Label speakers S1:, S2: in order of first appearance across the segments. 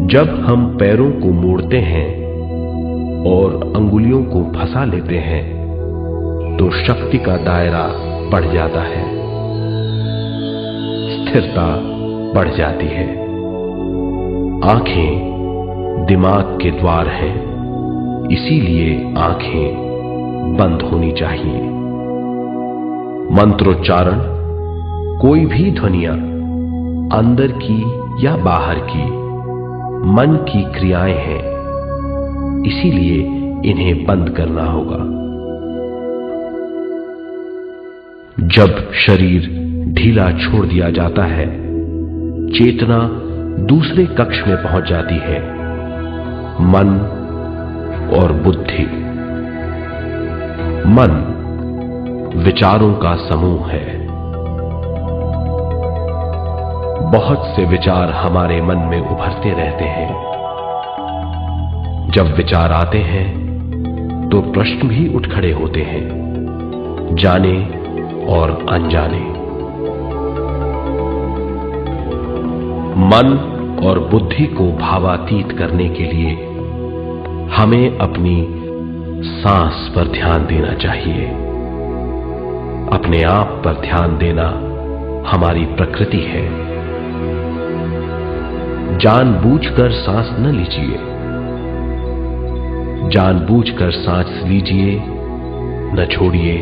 S1: जब हम पैरों को मोड़ते हैं और अंगुलियों को फंसा लेते हैं तो शक्ति का दायरा बढ़ जाता है, स्थिरता बढ़ जाती है। आंखें दिमाग के द्वार हैं, इसीलिए आंखें बंद होनी चाहिए। मंत्रोच्चारण, कोई भी ध्वनियां अंदर की या बाहर की मन की क्रियाएं हैं, इसीलिए इन्हें बंद करना होगा। जब शरीर ढीला छोड़ दिया जाता है, चेतना दूसरे कक्ष में पहुंच जाती है। मन और बुद्धि। मन विचारों का समूह है। बहुत से विचार हमारे मन में उभरते रहते हैं। जब विचार आते हैं तो प्रश्न भी उठ खड़े होते हैं, जाने और अनजाने। मन और बुद्धि को भावातीत करने के लिए हमें अपनी सांस पर ध्यान देना चाहिए। अपने आप पर ध्यान देना हमारी प्रकृति है। जानबूझकर सांस न लीजिए। जानबूझकर सांस लीजिए, न छोड़िए।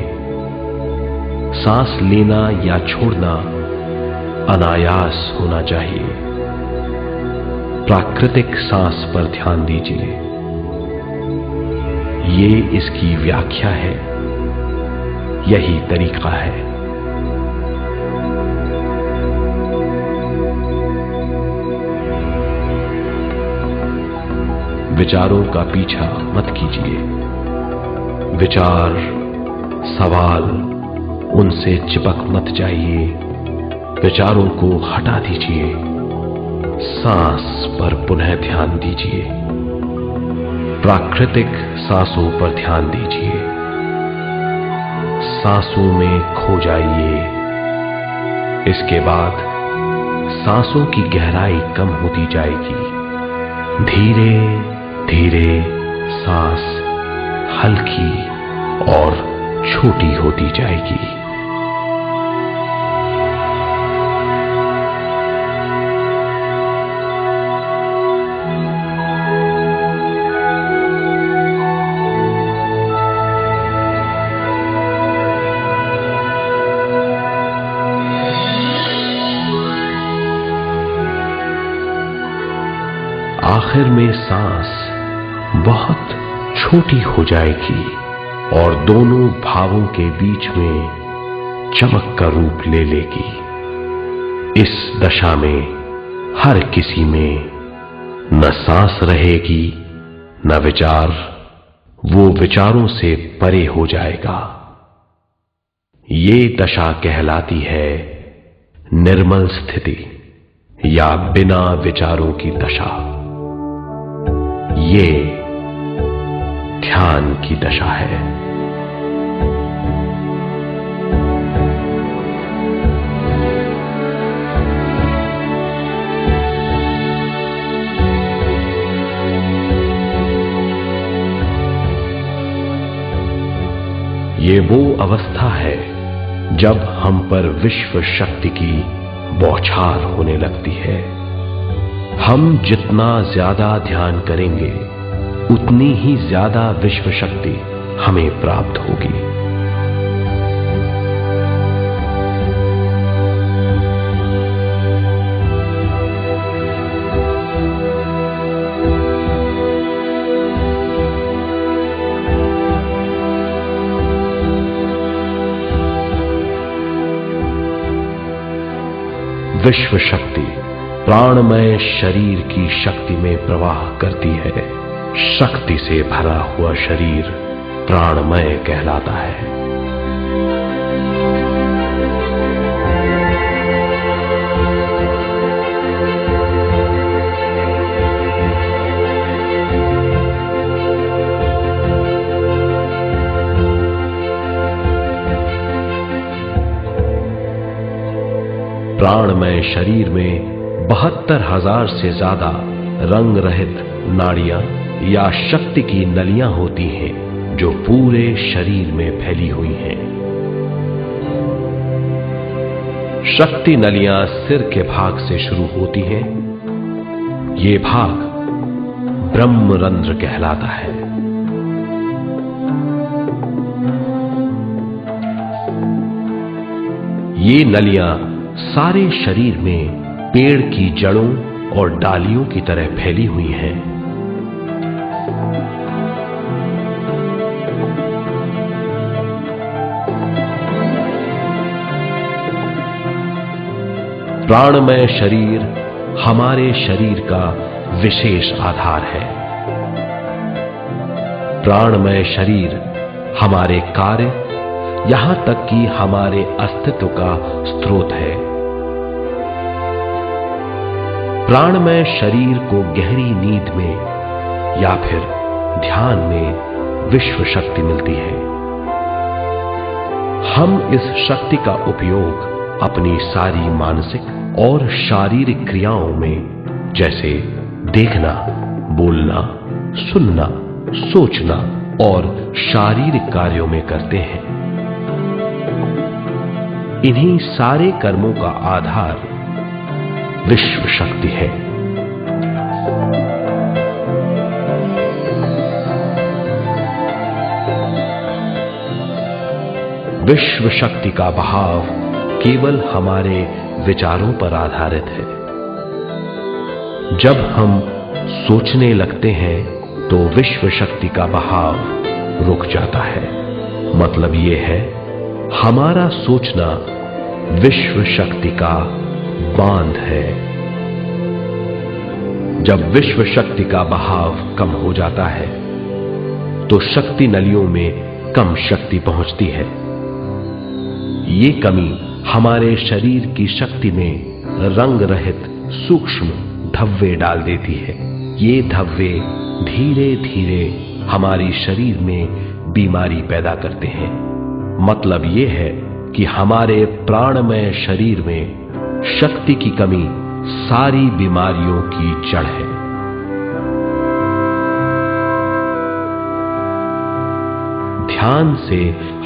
S1: सांस लेना या छोड़ना अनायास होना चाहिए। प्राकृतिक सांस पर ध्यान दीजिए। ये इसकी व्याख्या है, यही तरीका है। विचारों का पीछा मत कीजिए। विचार, सवाल, उनसे चिपक मत जाइए। विचारों को हटा दीजिए। सांस पर पुनः ध्यान दीजिए। प्राकृतिक सांसों पर ध्यान दीजिए। सांसों में खो जाइए। इसके बाद सांसों की गहराई कम होती जाएगी। धीरे धीरे सांस हल्की और छोटी होती जाएगी। आखिर में सांस बहुत छोटी हो जाएगी और दोनों भावों के बीच में चमक का रूप ले लेगी। इस दशा में हर किसी में न सांस रहेगी न विचार, वो विचारों से परे हो जाएगा। ये दशा कहलाती है निर्मल स्थिति या बिना विचारों की दशा। ये ध्यान की दशा है। ये वो अवस्था है जब हम पर विश्व शक्ति की बौछार होने लगती है। हम जितना ज्यादा ध्यान करेंगे उतनी ही ज्यादा विश्व शक्ति हमें प्राप्त होगी। विश्व शक्ति प्राणमय शरीर की शक्ति में प्रवाह करती है। शक्ति से भरा हुआ शरीर प्राणमय कहलाता है। प्राणमय शरीर में 72,000 से ज्यादा रंग रहित नाड़ियां या शक्ति की नलियां होती हैं जो पूरे शरीर में फैली हुई हैं। शक्ति नलियां सिर के भाग से शुरू होती हैं। ये भाग ब्रह्मरंध्र कहलाता है। ये नलियां सारे शरीर में पेड़ की जड़ों और डालियों की तरह फैली हुई हैं। प्राणमय शरीर हमारे शरीर का विशेष आधार है। प्राणमय शरीर हमारे कार्य, यहां तक कि हमारे अस्तित्व का स्रोत है। प्राणमय शरीर को गहरी नींद में या फिर ध्यान में विश्व शक्ति मिलती है। हम इस शक्ति का उपयोग अपनी सारी मानसिक और शारीरिक क्रियाओं में, जैसे देखना, बोलना, सुनना, सोचना और शारीरिक कार्यों में करते हैं। इन्हीं सारे कर्मों का आधार विश्व शक्ति है। विश्व शक्ति का बहाव केवल हमारे विचारों पर आधारित है। जब हम सोचने लगते हैं तो विश्व शक्ति का बहाव रुक जाता है। मतलब यह है, हमारा सोचना विश्व शक्ति का बांध है। जब विश्व शक्ति का बहाव कम हो जाता है तो शक्ति नलियों में कम शक्ति पहुंचती है। ये कमी हमारे शरीर की शक्ति में रंग रहित सूक्ष्म धब्बे डाल देती है। ये धब्बे धीरे धीरे हमारी शरीर में बीमारी पैदा करते हैं। मतलब ये है कि हमारे प्राणमय शरीर में शक्ति की कमी सारी बीमारियों की जड़ है। ध्यान से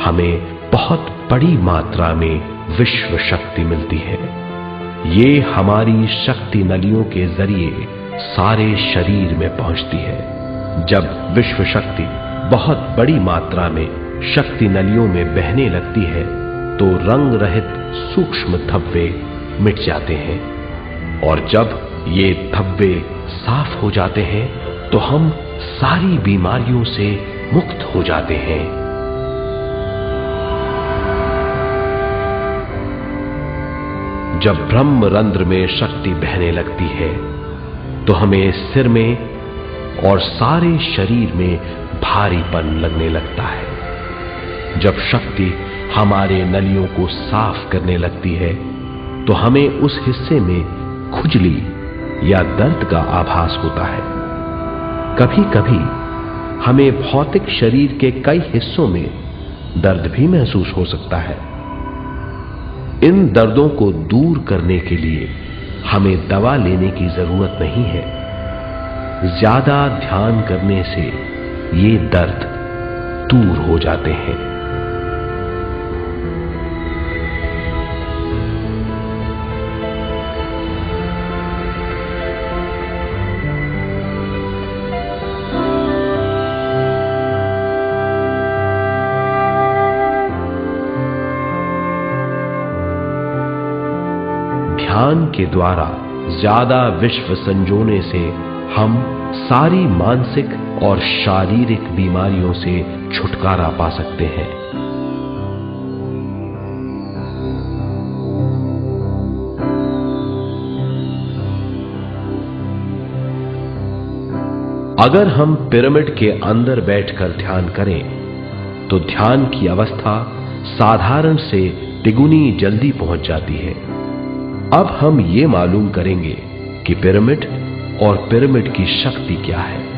S1: हमें बहुत बड़ी मात्रा में विश्व शक्ति मिलती है। ये हमारी शक्ति नलियों के जरिए सारे शरीर में पहुंचती है। जब विश्व शक्ति बहुत बड़ी मात्रा में शक्ति नलियों में बहने लगती है तो रंग रहित सूक्ष्म धब्बे मिट जाते हैं, और जब ये धब्बे साफ हो जाते हैं तो हम सारी बीमारियों से मुक्त हो जाते हैं। जब ब्रह्मरंध्र में शक्ति बहने लगती है तो हमें सिर में और सारे शरीर में भारीपन लगने लगता है। जब शक्ति हमारे नलियों को साफ करने लगती है तो हमें उस हिस्से में खुजली या दर्द का आभास होता है। कभी कभी हमें भौतिक शरीर के कई हिस्सों में दर्द भी महसूस हो सकता है। इन दर्दों को दूर करने के लिए हमें दवा लेने की जरूरत नहीं है। ज्यादा ध्यान करने से ये दर्द दूर हो जाते हैं। ध्यान के द्वारा ज्यादा विश्व संजोने से हम सारी मानसिक और शारीरिक बीमारियों से छुटकारा पा सकते हैं। अगर हम पिरामिड के अंदर बैठकर ध्यान करें तो ध्यान की अवस्था साधारण से तिगुनी जल्दी पहुंच जाती है। अब हम ये मालूम करेंगे कि पिरामिड और पिरामिड की शक्ति क्या है।